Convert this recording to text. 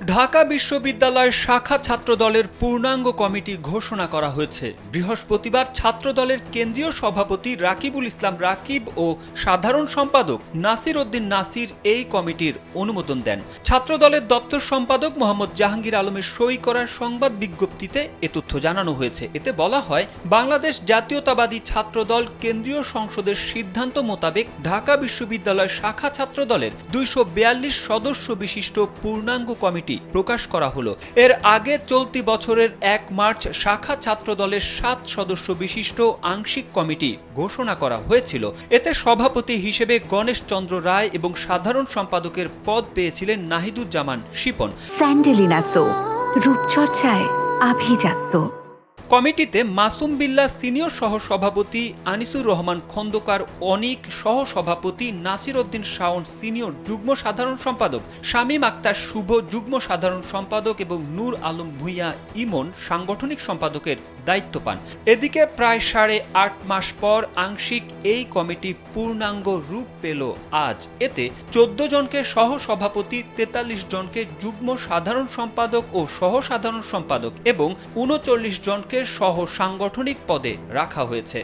ঢাকা বিশ্ববিদ্যালয়ের শাখা ছাত্রদলের পূর্ণাঙ্গ কমিটি ঘোষণা করা হয়েছে। বৃহস্পতিবার ছাত্রদলের কেন্দ্রীয় সভাপতি রাকিবুল ইসলাম রাকিব ও সাধারণ সম্পাদক নাসির উদ্দিন নাসির এই কমিটির অনুমোদন দেন। ছাত্রদলের দপ্তর সম্পাদক মোহাম্মদ জাহাঙ্গীর আলমের সই করা সংবাদ বিজ্ঞপ্তিতে এ তথ্য জানানো হয়েছে। এতে বলা হয়, বাংলাদেশ জাতীয়তাবাদী ছাত্রদল কেন্দ্রীয় সংসদের সিদ্ধান্ত মোতাবেক ঢাকা বিশ্ববিদ্যালয় শাখা ছাত্রদলের 242 সদস্য বিশিষ্ট পূর্ণাঙ্গ কমিটি প্রকাশ করা হলো। এর আগে চলতি বছরের 1 মার্চ শাখা ছাত্রদলের 7 সদস্য বিশিষ্ট আংশিক কমিটি ঘোষণা করা হয়েছিল। এতে সভাপতি হিসেবে গণেশ চন্দ্র রায় এবং সাধারণ সম্পাদকের পদ পেয়েছিলেন নাহিদুজ্জামান শিপন। স্যান্ডেলিনা সো, রূপচর্চায় আভিজাত্য। কমিটিতে মাসুম বিল্লাহ সিনিয়র সহসভাপতি, আনিসুর রহমান খন্দকার অনিক সহসভাপতি, নাসির উদ্দিন শাওন সিনিয়র যুগ্ম সাধারণ সম্পাদক, শামীম আক্তার শুভ যুগ্ম সাধারণ সম্পাদক এবং নূর আলম ভূঁইয়া ইমন সাংগঠনিক সম্পাদকের দায়িত্ব পান। এদিকে প্রায় 8.5 মাস পর আংশিক এই কমিটি পূর্ণাঙ্গ রূপ পেল আজ। এতে 14 জনকে সহসভাপতি, 43 জনকে যুগ্ম সাধারণ সম্পাদক ও সহ সাধারণ সম্পাদক এবং 39 জনকে সহ সাংগঠনিক পদে রাখা হয়েছে।